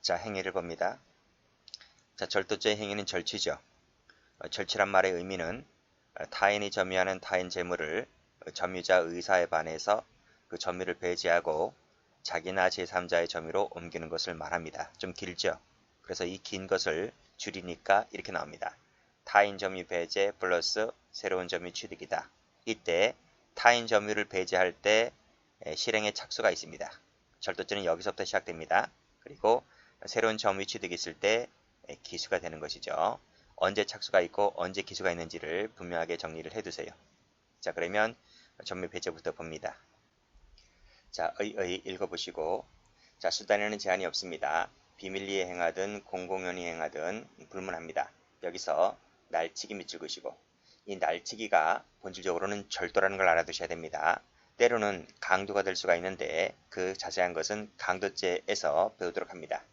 자, 행위를 봅니다. 자, 절도죄의 행위는 절취죠. 절취란 말의 의미는 타인이 점유하는 타인 재물을 점유자 의사에 반해서 그 점유를 배제하고 자기나 제3자의 점유로 옮기는 것을 말합니다. 좀 길죠? 그래서 이 긴 것을 줄이니까 이렇게 나옵니다. 타인 점유 배제 플러스 새로운 점유 취득이다. 이때 타인 점유를 배제할 때 실행의 착수가 있습니다. 절도죄는 여기서부터 시작됩니다. 그리고 새로운 점유 취득이 있을 때 기수가 되는 것이죠. 언제 착수가 있고 언제 기수가 있는지를 분명하게 정리를 해두세요. 자, 그러면 점유 배제부터 봅니다. 자, 읽어보시고, 자, 수단에는 제한이 없습니다. 비밀리에 행하든 공공연히 행하든 불문합니다. 여기서 날치기 밑줄 그시고, 이 날치기가 본질적으로는 절도라는 걸 알아두셔야 됩니다. 때로는 강도가 될 수가 있는데 그 자세한 것은 강도죄에서 배우도록 합니다.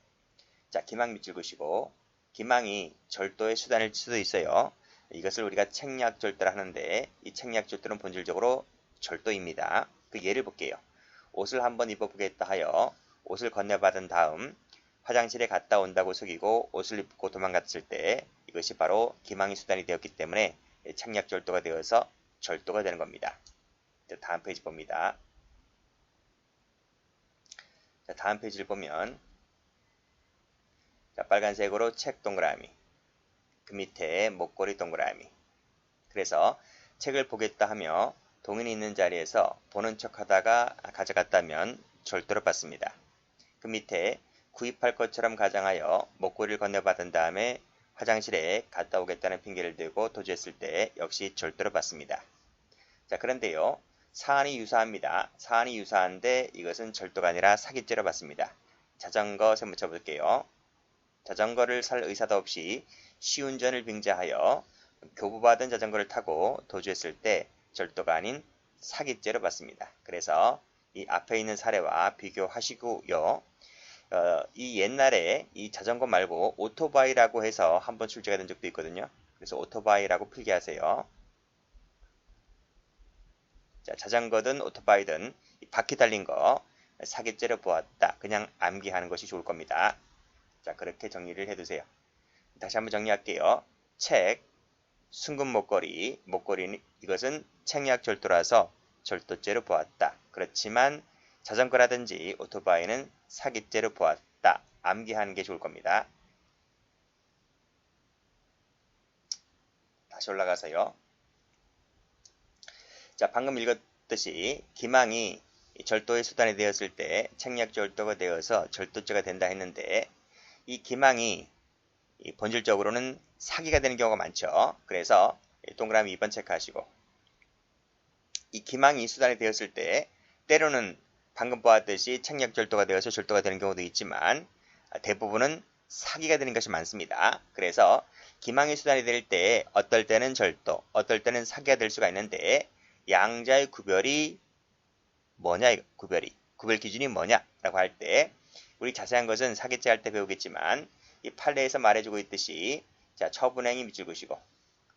자, 기망 밑줄 그시고, 기망이 절도의 수단일 수도 있어요. 이것을 우리가 책략절도를 하는데 이 책략절도는 본질적으로 절도입니다. 그 예를 볼게요. 옷을 한번 입어보겠다 하여 옷을 건네받은 다음 화장실에 갔다 온다고 속이고 옷을 입고 도망갔을 때 이것이 바로 기망의 수단이 되었기 때문에 책략절도가 되어서 절도가 되는 겁니다. 자, 다음 페이지 봅니다. 자, 다음 페이지를 보면 자, 빨간색으로 책 동그라미, 그 밑에 목걸이 동그라미. 그래서 책을 보겠다 하며 동인이 있는 자리에서 보는 척 하다가 가져갔다면 절도를 받습니다. 그 밑에 구입할 것처럼 가장하여 목걸이를 건네받은 다음에 화장실에 갔다 오겠다는 핑계를 대고 도주했을 때 역시 절도를 받습니다. 자, 그런데요. 사안이 유사합니다. 사안이 유사한데 이것은 절도가 아니라 사기죄로 받습니다. 자전거 세 붙여 볼게요. 자전거를 살 의사도 없이 시운전을 빙자하여 교부받은 자전거를 타고 도주했을 때 절도가 아닌 사기죄로 받습니다. 그래서 이 앞에 있는 사례와 비교하시고요. 이 옛날에 이 자전거 말고 오토바이라고 해서 한번 출제가 된 적도 있거든요. 그래서 오토바이라고 필기하세요. 자, 자전거든 오토바이든 바퀴 달린 거 사기죄로 보았다. 그냥 암기하는 것이 좋을 겁니다. 자, 그렇게 정리를 해두세요. 다시 한번 정리할게요. 책, 순금 목걸이, 목걸이는 이것은 책략절도라서 절도죄로 보았다. 그렇지만 자전거라든지 오토바이는 사기죄로 보았다. 암기하는 게 좋을 겁니다. 다시 올라가서요. 자, 방금 읽었듯이 기망이 절도의 수단이 되었을 때 책략절도가 되어서 절도죄가 된다 했는데 이 기망이 본질적으로는 사기가 되는 경우가 많죠. 그래서 동그라미 2번 체크하시고 이 기망이 수단이 되었을 때 때로는 방금 보았듯이 책략절도가 되어서 절도가 되는 경우도 있지만 대부분은 사기가 되는 것이 많습니다. 그래서 기망의 수단이 될 때 어떨 때는 절도, 어떨 때는 사기가 될 수가 있는데 양자의 구별이 뭐냐, 구별 기준이 뭐냐라고 할 때 우리 자세한 것은 사기죄 할 때 배우겠지만 이 판례에서 말해주고 있듯이 자, 처분행위 밑줄 그시고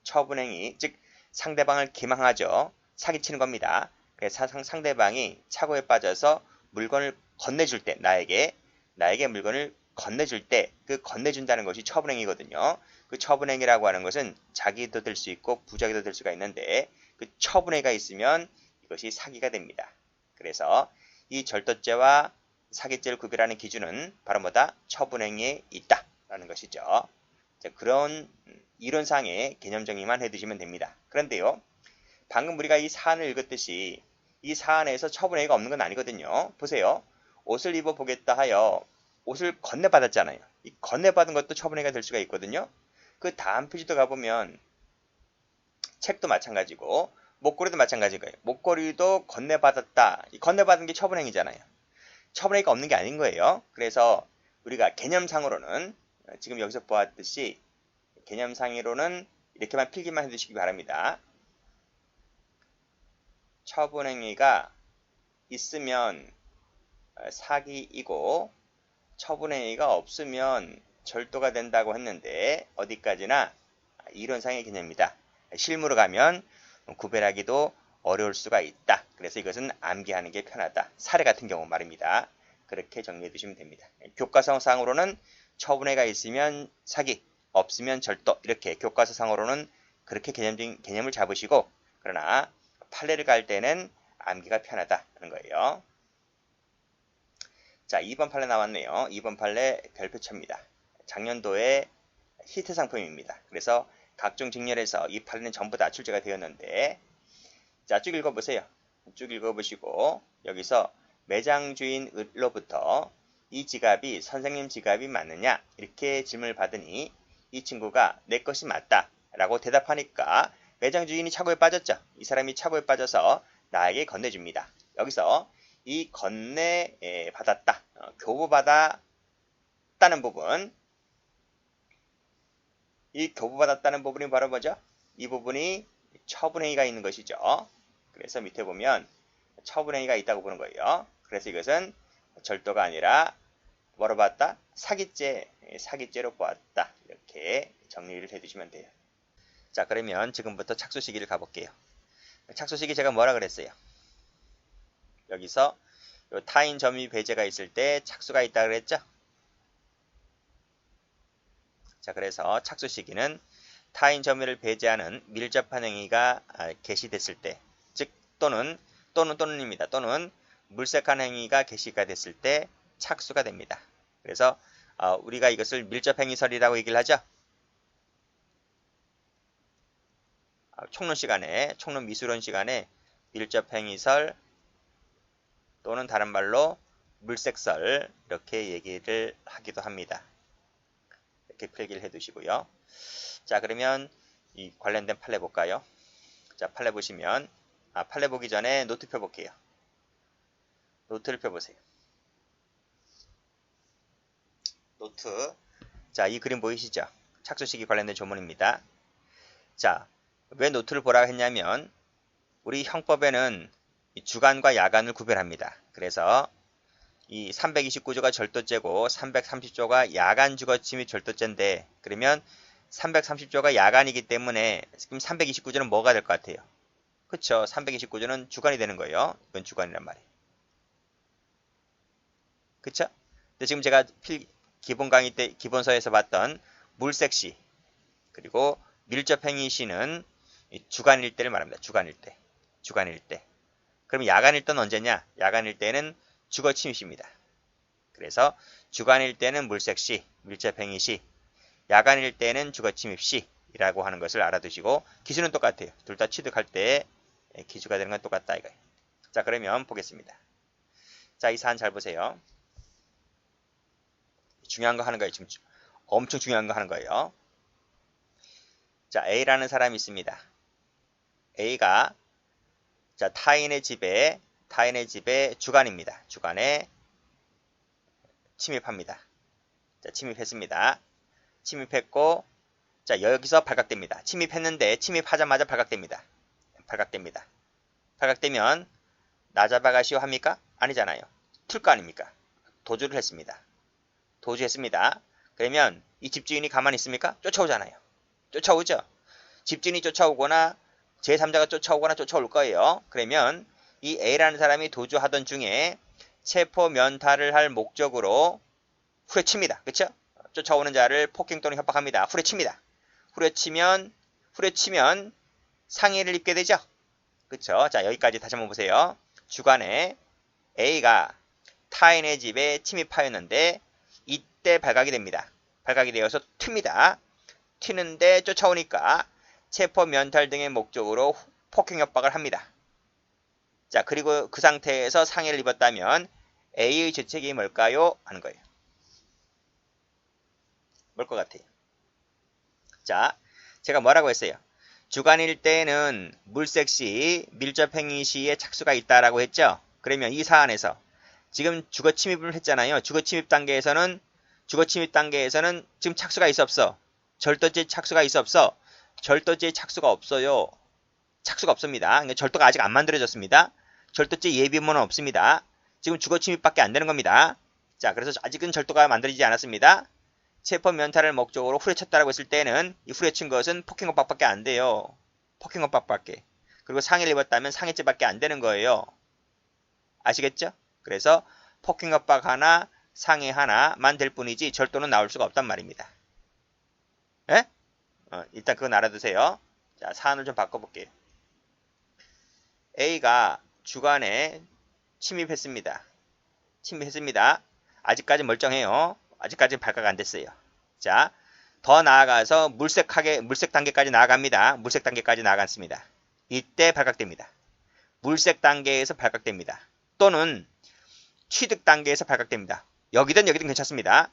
처분행위 즉 상대방을 기망하죠. 사기치는 겁니다. 그래서 상대방이 착오에 빠져서 물건을 건네줄 때 나에게 물건을 건네줄 때 그 건네준다는 것이 처분행위거든요. 그 처분행위라고 하는 것은 자기도 될 수 있고 부자기도 될 수가 있는데 그 처분행위가 있으면 이것이 사기가 됩니다. 그래서 이 절도죄와 사기죄를 구별하는 기준은 바로 뭐다? 처분행위에 있다라는 것이죠. 자, 그런 이론상의 개념 정리만 해두시면 됩니다. 그런데요. 방금 우리가 이 사안을 읽었듯이 이 사안에서 처분행위가 없는 건 아니거든요. 보세요. 옷을 입어보겠다 하여 옷을 건네받았잖아요. 이 건네받은 것도 처분행위가 될 수가 있거든요. 그 다음 페이지도 가보면 책도 마찬가지고 목걸이도 마찬가지인 거예요. 목걸이도 건네받았다. 이 건네받은 게 처분행위잖아요. 처분행위가 없는 게 아닌 거예요. 그래서 우리가 개념상으로는 지금 여기서 보았듯이 개념상으로는 이렇게만 필기만 해두시기 바랍니다. 처분행위가 있으면 사기이고 처분행위가 없으면 절도가 된다고 했는데 어디까지나 이론상의 개념입니다. 실무로 가면 구별하기도 어려울 수가 있다. 그래서 이것은 암기하는 게 편하다. 사례 같은 경우 말입니다. 그렇게 정리해 두시면 됩니다. 교과서상으로는 처분해가 있으면 사기, 없으면 절도, 이렇게 교과서상으로는 그렇게 개념을 잡으시고, 그러나 판례를 갈 때는 암기가 편하다 하는 거예요. 자, 2번 판례 나왔네요. 2번 판례 별표처입니다. 작년도에 히트 상품입니다. 그래서 각종 직렬에서 이 판례는 전부 다 출제가 되었는데, 자, 쭉 읽어보세요. 쭉 읽어보시고 여기서 매장 주인으로부터 이 지갑이 선생님 지갑이 맞느냐 이렇게 질문을 받으니 이 친구가 내 것이 맞다 라고 대답하니까 매장 주인이 착오에 빠졌죠. 이 사람이 착오에 빠져서 나에게 건네줍니다. 여기서 이 건네 받았다, 교부받았다는 부분, 이 교부받았다는 부분이 바로 뭐죠? 이 부분이 처분행위가 있는 것이죠. 그래서 밑에 보면 처분행위가 있다고 보는 거예요. 그래서 이것은 절도가 아니라 뭐로 봤다? 사기죄로 보았다. 이렇게 정리를 해두시면 돼요. 자, 그러면 지금부터 착수 시기를 가볼게요. 착수 시기 제가 뭐라 그랬어요? 여기서 타인 점유 배제가 있을 때 착수가 있다 그랬죠? 자, 그래서 착수 시기는 타인 점유를 배제하는 밀접한 행위가 개시됐을 때, 즉 또는입니다. 또는 물색한 행위가 개시가 됐을 때 착수가 됩니다. 그래서 우리가 이것을 밀접행위설이라고 얘기를 하죠. 총론 미술원 시간에 밀접행위설 또는 다른 말로 물색설 이렇게 얘기를 하기도 합니다. 이렇게 필기를 해두시고요. 자, 그러면 이 관련된 판례 볼까요? 자, 판례 보시면 판례 보기 전에 노트 펴볼게요. 노트를 펴보세요. 노트. 자, 이 그림 보이시죠? 착수시기 관련된 조문입니다. 자, 왜 노트를 보라고 했냐면 우리 형법에는 주간과 야간을 구별합니다. 그래서 이 329조가 절도죄고 330조가 야간 주거침 및 절도죄인데, 그러면 330조가 야간이기 때문에 지금 329조는 뭐가 될 것 같아요? 그쵸? 329조는 주간이 되는 거예요. 이건 주간이란 말이에요. 그쵸? 근데 지금 제가 기본 강의 때 기본서에서 봤던 물색시 그리고 밀접행위시는 주간일 때를 말합니다. 주간일 때. 그럼 야간일 때는 언제냐? 야간일 때는 주거침입입니다. 그래서 주간일 때는 물색시, 밀접행위시, 야간일 때는 주거침입시라고 하는 것을 알아두시고 기수는 똑같아요. 둘 다 취득할 때 기수가 되는 건 똑같다 이거예요. 자, 그러면 보겠습니다. 자, 이 사안 잘 보세요. 중요한 거 하는 거예요. 지금 엄청 중요한 거 하는 거예요. 자, A라는 사람이 있습니다. A가 자, 타인의 집에 주간입니다. 주간에 침입합니다. 자, 침입했습니다. 침입했고, 자, 여기서 발각됩니다. 침입했는데 침입하자마자 발각됩니다. 발각되면 나 잡아가시오 합니까? 아니잖아요. 튈 거 아닙니까? 도주를 했습니다. 그러면 이 집주인이 가만히 있습니까? 쫓아오잖아요. 쫓아오죠. 집주인이 쫓아오거나 제3자가 쫓아올 거예요. 그러면 이 A라는 사람이 도주하던 중에 체포 면탈을 할 목적으로 후려칩니다. 그쵸? 쫓아오는 자를 폭행 또는 협박합니다. 후려치면 상해를 입게 되죠. 그쵸? 자, 여기까지 다시 한번 보세요. 주간에 A가 타인의 집에 침입하였는데 이때 발각이 됩니다. 발각이 되어서 튑니다. 튀는데 쫓아오니까 체포 면탈 등의 목적으로 폭행 협박을 합니다. 자, 그리고 그 상태에서 상해를 입었다면 A의 죄책이 뭘까요? 하는 거예요. 뭘 것 같아요? 자, 제가 뭐라고 했어요? 주간일 때는 물색시, 밀접행위시에 착수가 있다라고 했죠? 그러면 이 사안에서 지금 주거 침입을 했잖아요. 주거 침입 단계에서는 지금 착수가 있어 없어? 절도죄 착수가 있어 없어? 절도죄 착수가 없어요. 착수가 없습니다. 그러니까 절도가 아직 안 만들어졌습니다. 절도죄 예비문은 없습니다. 지금 주거 침입밖에 안 되는 겁니다. 자, 그래서 아직은 절도가 만들어지지 않았습니다. 체포 면탈을 목적으로 후려쳤다라고 했을 때는 이 후려친 것은 폭행 협박밖에 안 돼요. 폭행 협박밖에. 그리고 상해를 입었다면 상해죄밖에 안 되는 거예요. 아시겠죠? 그래서 폭행압박 하나, 상해 하나만 될 뿐이지 절도는 나올 수가 없단 말입니다. 예? 일단 그건 알아두세요. 자, 사안을 좀 바꿔볼게요. A가 주간에 침입했습니다. 침입했습니다. 아직까지 멀쩡해요. 아직까지 발각 안 됐어요. 자, 더 나아가서 물색 단계까지 나아갑니다. 물색 단계까지 나아갔습니다. 이때 발각됩니다. 물색 단계에서 발각됩니다. 또는 취득 단계에서 발각됩니다. 여기든 괜찮습니다.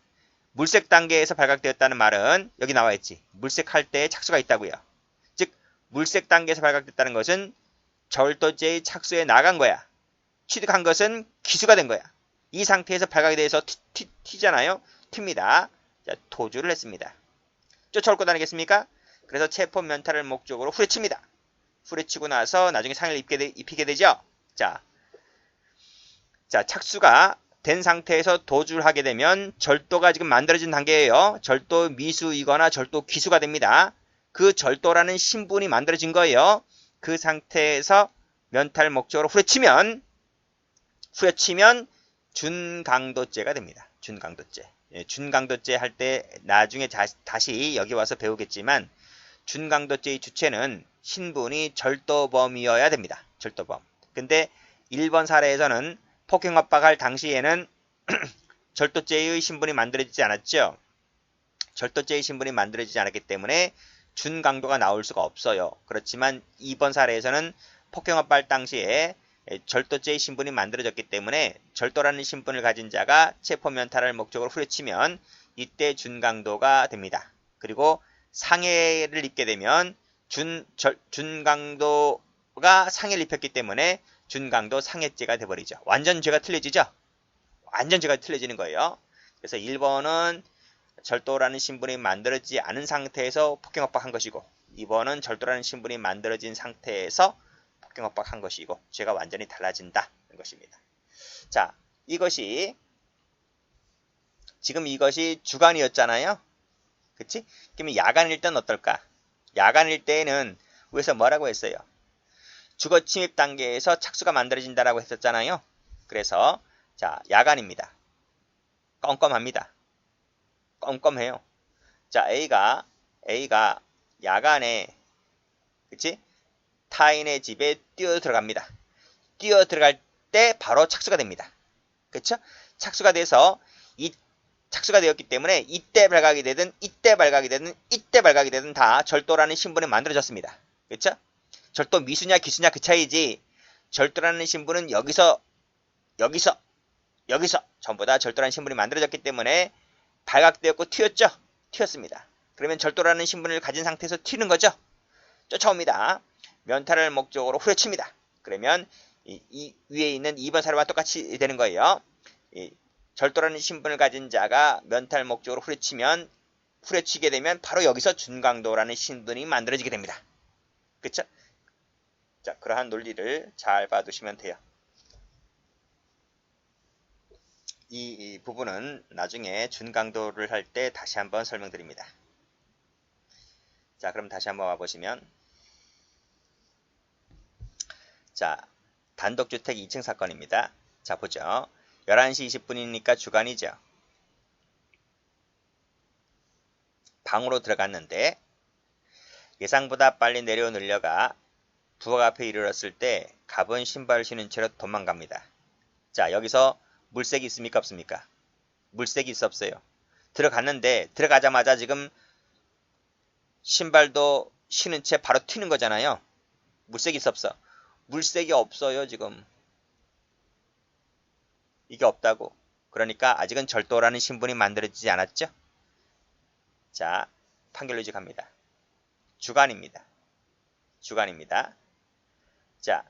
물색 단계에서 발각되었다는 말은 여기 나와 있지. 물색할 때 착수가 있다고요. 즉 물색 단계에서 발각됐다는 것은 절도죄의 착수에 나간 거야. 취득한 것은 기수가 된 거야. 이 상태에서 발각이 돼서 튀잖아요. 튑니다. 자, 도주를 했습니다. 쫓아올 것 아니겠습니까? 그래서 체포 면탈을 목적으로 후려칩니다. 후려치고 나서 나중에 상해를 입히게 되죠. 자, 착수가 된 상태에서 도주를 하게 되면 절도가 지금 만들어진 단계예요. 절도 미수이거나 절도 기수가 됩니다. 그 절도라는 신분이 만들어진 거예요. 그 상태에서 면탈 목적으로 후려치면 준강도죄가 됩니다. 준강도죄. 준강도죄 할 때 나중에 다시 여기 와서 배우겠지만 준강도죄의 주체는 신분이 절도범이어야 됩니다. 절도범. 근데 1번 사례에서는 폭행압박할 당시에는 절도죄의 신분이 만들어지지 않았죠. 절도죄의 신분이 만들어지지 않았기 때문에 준강도가 나올 수가 없어요. 그렇지만 2번 사례에서는 폭행압박 당시에 절도죄의 신분이 만들어졌기 때문에 절도라는 신분을 가진 자가 체포면탈을 목적으로 후려치면 이때 준강도가 됩니다. 그리고 상해를 입게 되면 준강도가 상해를 입혔기 때문에 준강도 상해죄가 돼버리죠. 완전 죄가 틀려지죠. 완전 죄가 틀려지는 거예요. 그래서 1번은 절도라는 신분이 만들어지지 않은 상태에서 폭행압박한 것이고 2번은 절도라는 신분이 만들어진 상태에서 폭행압박한 것이고 죄가 완전히 달라진다는 것입니다. 자, 지금 이것이 주간이었잖아요. 그치? 그러면 야간일 때는 어떨까? 야간일 때는 위에서 뭐라고 했어요? 주거 침입 단계에서 착수가 만들어진다라고 했었잖아요. 그래서 자, 야간입니다. 껌껌합니다. 껌껌해요. 자, A가 야간에 그치? 타인의 집에 뛰어 들어갑니다. 뛰어 들어갈 때 바로 착수가 됩니다. 그쵸? 착수가 돼서 착수가 되었기 때문에 이때 발각이 되든 이때 발각이 되든 다 절도라는 신분이 만들어졌습니다. 그쵸? 절도 미수냐 기수냐 그 차이지 절도라는 신분은 여기서 전부 다 절도라는 신분이 만들어졌기 때문에 발각되었고 튀었습니다. 그러면 절도라는 신분을 가진 상태에서 튀는 거죠. 쫓아옵니다. 면탈을 목적으로 후려칩니다. 그러면 이 위에 있는 2번 사례와 똑같이 되는 거예요. 절도라는 신분을 가진 자가 면탈 목적으로 후려치게 되면 바로 여기서 준강도라는 신분이 만들어지게 됩니다. 그쵸? 자, 그러한 논리를 잘 봐두시면 돼요. 이 부분은 나중에 준강도를 할 때 다시 한번 설명드립니다. 자, 그럼 다시 한번 와보시면 자, 단독주택 2층 사건입니다. 자, 보죠. 11시 20분이니까 주간이죠. 방으로 들어갔는데 예상보다 빨리 내려오려가 부엌 앞에 이르렀을 때 갑은 신발을 신은 채로 도망갑니다. 자, 여기서 물색이 있습니까? 없습니까? 물색이 없어요. 들어갔는데 들어가자마자 지금 신발도 신은 채 바로 튀는 거잖아요. 물색이 없어. 물색이 없어요, 지금. 이게 없다고. 그러니까 아직은 절도라는 신분이 만들어지지 않았죠? 자, 판결 유지합니다. 주간입니다. 자,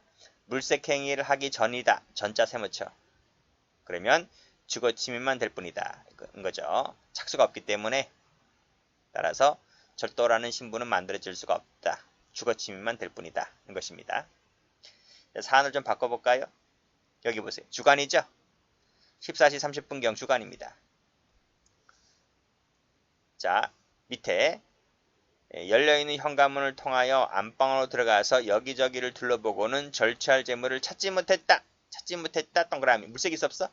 물색 행위를 하기 전이다. 전자 세무쳐. 그러면 주거 침입만 될 뿐이다. 이건 거죠. 착수가 없기 때문에 따라서 절도라는 신분은 만들어질 수가 없다. 주거 침입만 될 뿐이다. 는 것입니다. 사안을 좀 바꿔볼까요? 여기 보세요. 주간이죠? 14시 30분경 주간입니다. 자, 밑에 열려있는 현관문을 통하여 안방으로 들어가서 여기저기를 둘러보고는 절취할 재물을 찾지 못했다. 동그라미. 물색이 없어?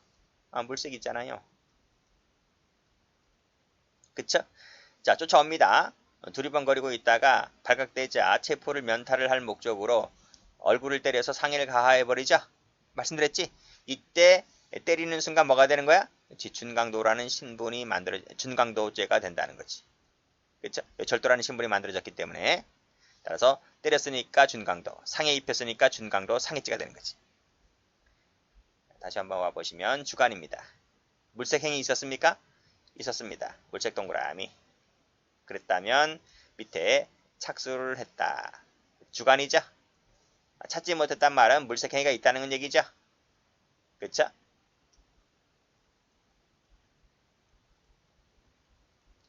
물색 있잖아요. 그쵸? 자, 쫓아옵니다. 두리번거리고 있다가 발각되자 체포를 면탈을 할 목적으로 얼굴을 때려서 상해를 가하해버리죠. 말씀드렸지? 이때 때리는 순간 뭐가 되는 거야? 준강도라는 신분이 준강도죄가 된다는 거지. 그쵸? 절도라는 신분이 만들어졌기 때문에 따라서 때렸으니까 준강도, 상해 입혔으니까 준강도 상해죄가 되는 거지. 다시 한번 와보시면 주관입니다. 물색 행위 있었습니까? 있었습니다. 물색 동그라미. 그랬다면 밑에 착수를 했다. 주관이죠? 찾지 못했단 말은 물색 행위가 있다는 얘기죠? 그쵸?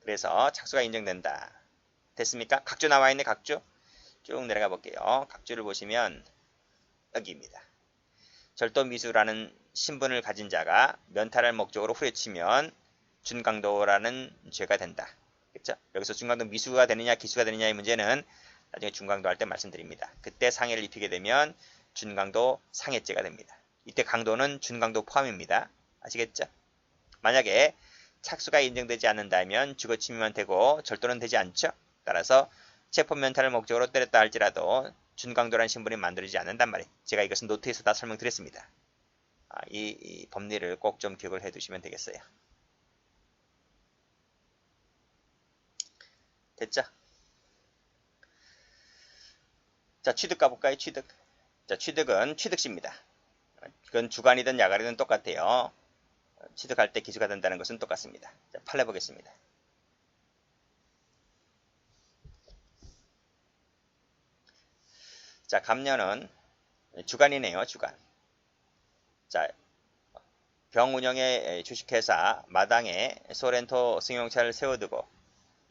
그래서 착수가 인정된다. 됐습니까? 각주 나와 있네, 각주. 쭉 내려가 볼게요. 각주를 보시면 여기입니다. 절도미수라는 신분을 가진 자가 면탈할 목적으로 후려치면 준강도라는 죄가 된다. 그렇죠? 여기서 준강도 미수가 되느냐 기수가 되느냐의 문제는 나중에 준강도 할 때 말씀드립니다. 그때 상해를 입히게 되면 준강도 상해죄가 됩니다. 이때 강도는 준강도 포함입니다. 아시겠죠? 만약에 착수가 인정되지 않는다면 주거침입만 되고 절도는 되지 않죠. 따라서 체포면탈을 목적으로 때렸다 할지라도 준강도라는 신분이 만들어지지 않는단 말이에요. 제가 이것은 노트에서 다 설명드렸습니다. 이 법리를 꼭 좀 기억을 해두시면 되겠어요. 됐죠? 자, 취득 가볼까요? 취득. 자, 취득은 취득시입니다. 그건 주관이든 야간이든 똑같아요. 취득할 때 기수가 된다는 것은 똑같습니다. 자, 판례 보겠습니다. 자, 감년은 주관이네요. 주관. 자, 병 운영의 주식회사 마당에 소렌토 승용차를 세워두고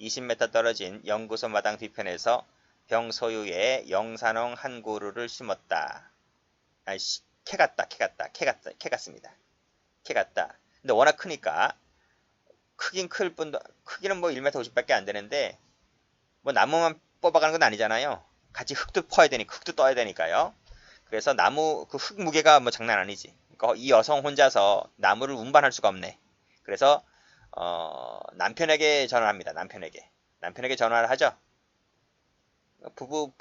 20m 떨어진 연구소 마당 뒤편에서 병 소유의 영산홍 한 그루를 심었다. 캐 같습니다. 캐 같다. 근데 워낙 크니까 크긴 클 뿐도 크기는 뭐 1m 50밖에 안 되는데 뭐 나무만 뽑아가는 건 아니잖아요. 같이 흙도 퍼야 되니까 흙도 떠야 되니까요. 그래서 나무 그 흙 무게가 뭐 장난 아니지. 그러니까 이 여성 혼자서 나무를 운반할 수가 없네. 그래서 남편에게 전화를 합니다. 남편에게 전화를 하죠. 부부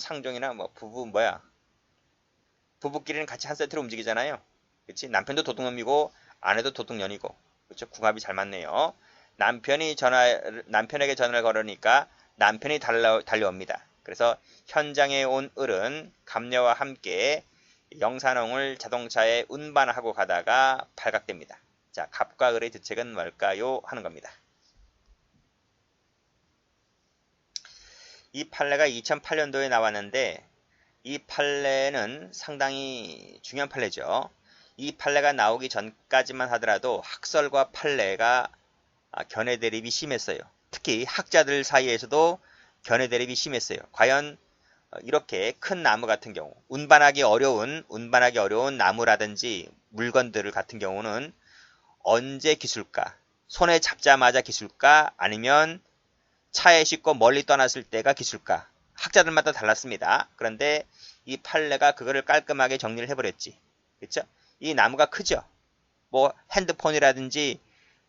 상종이나 뭐 부부끼리는 같이 한 세트로 움직이잖아요. 그렇지? 남편도 도둑놈이고 아내도 도둑년이고. 그렇죠? 궁합이 잘 맞네요. 남편에게 전화를 걸으니까 남편이 달려옵니다. 그래서 현장에 온 을은 감녀와 함께 영산홍을 자동차에 운반하고 가다가 발각됩니다. 자, 갑과 을의 대책은 뭘까요? 하는 겁니다. 이 판례가 2008년도에 나왔는데 이 판례는 상당히 중요한 판례죠. 이 판례가 나오기 전까지만 하더라도 학설과 판례가 견해 대립이 심했어요. 특히 학자들 사이에서도 견해 대립이 심했어요. 과연 이렇게 큰 나무 같은 경우 운반하기 어려운 나무라든지 물건들 같은 경우는 언제 기술까? 손에 잡자마자 기술까? 아니면 차에 싣고 멀리 떠났을 때가 기술까? 학자들마다 달랐습니다. 그런데 이 판례가 그거를 깔끔하게 정리를 해버렸지. 그렇죠? 이 나무가 크죠? 뭐 핸드폰이라든지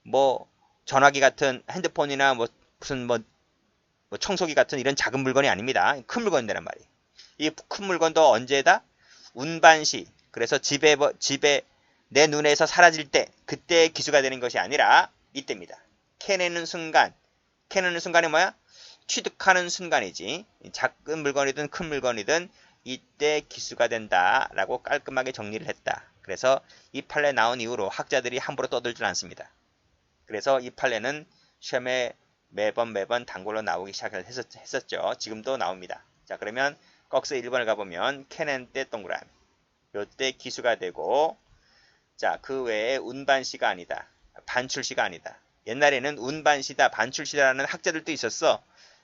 뭐 전화기 같은 핸드폰이나 뭐 무슨 뭐 청소기 같은 이런 작은 물건이 아닙니다. 큰 물건이란 말이에요. 이 큰 물건도 언제다? 운반 시. 그래서 집에 내 눈에서 사라질 때 그때 기수가 되는 것이 아니라 이때입니다. 캐내는 순간이 뭐야? 취득하는 순간이지. 작은 물건이든 큰 물건이든 이때 기수가 된다라고 깔끔하게 정리를 했다. 그래서 이 판례 나온 이후로 학자들이 함부로 떠들지 않습니다. 그래서 이 판례는 시험에 매번 단골로 나오기 시작했었죠. 지금도 나옵니다. 자, 그러면 꺽스 1번을 가보면 캐낸 때 동그라미. 요때 기수가 되고, 자, 그 외에 운반시가 아니다. 반출시가 아니다. 옛날에는 운반시다, 반출시다라는 학자들도 있었어.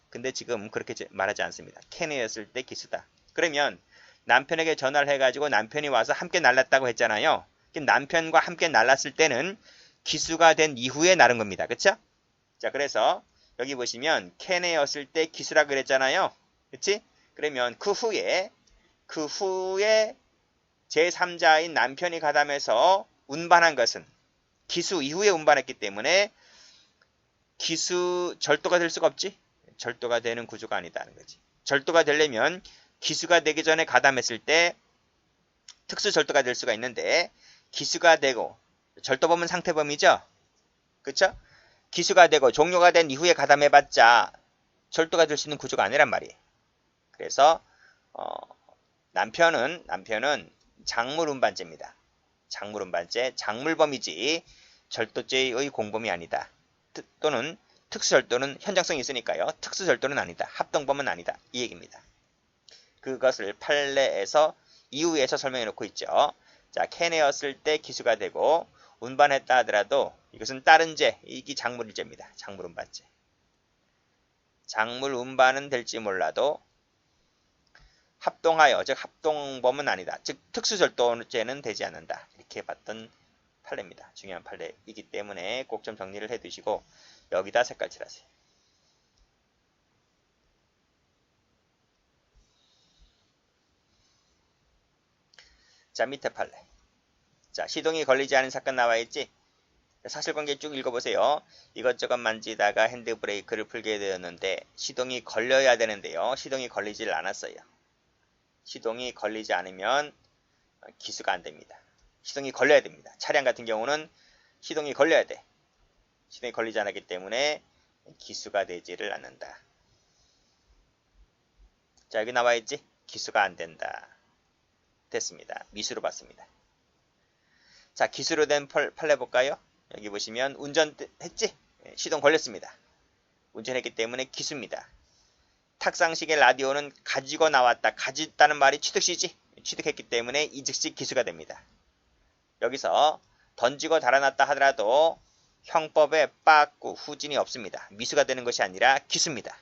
근데 지금 그렇게 말하지 않습니다. 캐내였을 때 기수다. 그러면 남편에게 전화를 해가지고 남편이 와서 함께 날랐다고 했잖아요. 남편과 함께 날랐을 때는 기수가 된 이후에 날은 겁니다. 그쵸? 자, 그래서 여기 보시면 캐내였을 때 기수라 그랬잖아요. 그치? 그러면 그 후에 제3자인 남편이 가담해서 운반한 것은 기수 이후에 운반했기 때문에 기수 절도가 될 수가 없지. 절도가 되는 구조가 아니다는 거지. 절도가 되려면 기수가 되기 전에 가담했을 때 특수 절도가 될 수가 있는데 기수가 되고 절도범은 상태범이죠. 그쵸? 기수가 되고 종료가 된 이후에 가담해봤자 절도가 될 수 있는 구조가 아니란 말이에요. 그래서 남편은 작물운반죄입니다. 작물운반죄, 작물범이지 절도죄의 공범이 아니다. 또는 특수절도는 현장성이 있으니까요. 특수절도는 아니다. 합동범은 아니다. 이 얘기입니다. 그것을 판례에서 이후에서 설명해 놓고 있죠. 자, 캐내었을 때 기수가 되고 운반했다 하더라도 이것은 다른 죄, 이게 작물일죄입니다. 작물운반죄. 작물운반은 될지 몰라도 합동하여, 즉 합동범은 아니다. 즉 특수절도죄는 되지 않는다. 이렇게 봤던 판례입니다. 중요한 판례이기 때문에 꼭 좀 정리를 해두시고 여기다 색깔 칠하세요. 자, 밑에 판례. 자, 시동이 걸리지 않은 사건 나와있지? 사실관계 쭉 읽어보세요. 이것저것 만지다가 핸드브레이크를 풀게 되었는데 시동이 걸려야 되는데요. 시동이 걸리질 않았어요. 시동이 걸리지 않으면 기수가 안 됩니다. 시동이 걸려야 됩니다. 차량 같은 경우는 시동이 걸려야 돼. 시동이 걸리지 않았기 때문에 기수가 되지를 않는다. 자, 여기 나와있지? 기수가 안 된다. 됐습니다. 미수로 봤습니다. 자, 기수로 된 판례 볼까요? 여기 보시면 운전했지? 시동 걸렸습니다. 운전했기 때문에 기수입니다. 탁상식의 라디오는 가지고 나왔다. 가졌다는 말이 취득시지? 취득했기 때문에 이 즉시 기수가 됩니다. 여기서 던지고 달아났다 하더라도 형법에 빠꾸 후진이 없습니다. 미수가 되는 것이 아니라 기수입니다.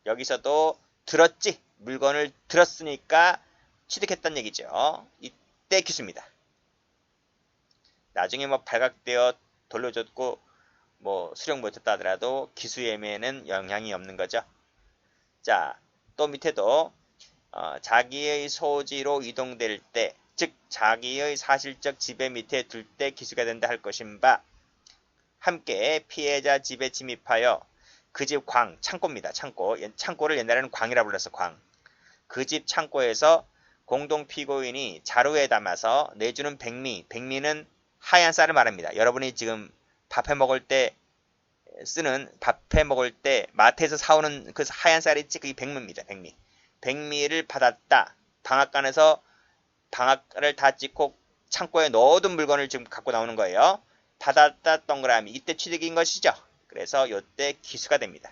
여기서도 들었지? 물건을 들었으니까 취득했다는 얘기죠. 이때 기수입니다. 나중에 뭐 발각되어 돌려줬고 뭐 수령 못했다 하더라도 기수예매에는 영향이 없는 거죠. 자, 또 밑에도 자기의 소지로 이동될 때, 즉 자기의 사실적 지배 밑에 둘 때 기수가 된다 할 것인바 함께 피해자 집에 침입하여 그 집 창고입니다. 창고를 옛날에는 광이라고 불렀어. 광. 그 집 창고에서 공동 피고인이 자루에 담아서 내주는 백미는 하얀 쌀을 말합니다. 여러분이 지금 밥해 먹을 때 마트에서 사오는 그 하얀 쌀이 있지? 그게 백미입니다. 백미를 받았다. 방앗간에서 방앗간을 다 찍고 창고에 넣어둔 물건을 지금 갖고 나오는 거예요. 받았다 동그라미. 이때 취득인 것이죠. 그래서 이때 기수가 됩니다.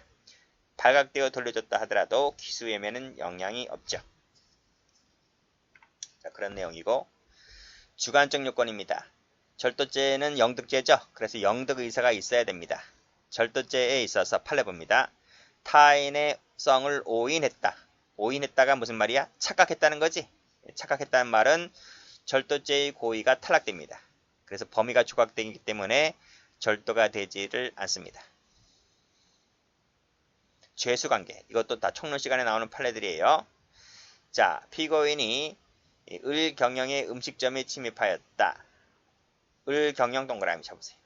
발각되어 돌려줬다 하더라도 기수예매는 영향이 없죠. 자, 그런 내용이고 주관적 요건입니다. 절도죄는 영득죄죠. 그래서 영득 의사가 있어야 됩니다. 절도죄에 있어서 판례 봅니다. 타인의 성을 오인했다. 오인했다가 무슨 말이야? 착각했다는 거지. 착각했다는 말은 절도죄의 고의가 탈락됩니다. 그래서 범위가 조각되기 때문에 절도가 되지를 않습니다. 죄수관계. 이것도 다 총론 시간에 나오는 판례들이에요. 자, 피고인이 을경영의 음식점에 침입하였다. 을경영 동그라미 쳐보세요.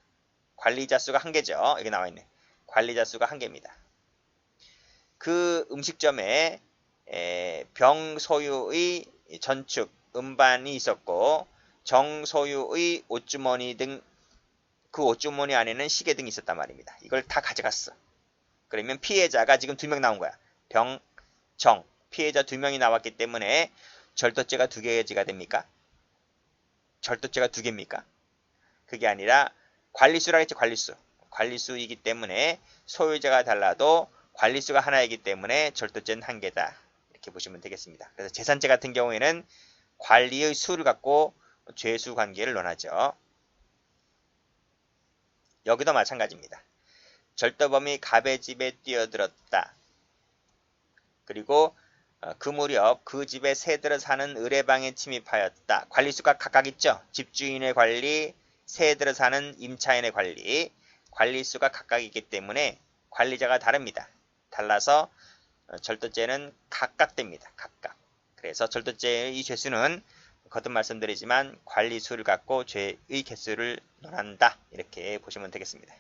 관리자 수가 1개죠. 여기 나와있네. 관리자 수가 1개입니다. 그 음식점에 병 소유의 전축, 음반이 있었고 정 소유의 옷주머니 등 그 옷주머니 안에는 시계 등이 있었단 말입니다. 이걸 다 가져갔어. 그러면 피해자가 지금 2명 나온 거야. 병, 정. 피해자 2명이 나왔기 때문에 절도죄가 2개가 됩니까? 절도죄가 2개입니까? 그게 아니라 관리수라고 했죠. 관리수. 관리수이기 때문에 소유자가 달라도 관리수가 하나이기 때문에 절도죄는 1개다. 이렇게 보시면 되겠습니다. 그래서 재산죄 같은 경우에는 관리의 수를 갖고 죄수 관계를 논하죠. 여기도 마찬가지입니다. 절도범이 갑의 집에 뛰어들었다. 그리고 그 무렵 그 집에 새들어 사는 의뢰방에 침입하였다. 관리수가 각각 있죠. 집주인의 관리, 새들어 사는 임차인의 관리. 관리수가 각각 있기 때문에 관리자가 다릅니다. 달라서 절도죄는 각각 됩니다. 각각. 그래서 절도죄의 이 죄수는 거듭 말씀드리지만 관리수를 갖고 죄의 개수를 논한다. 이렇게 보시면 되겠습니다.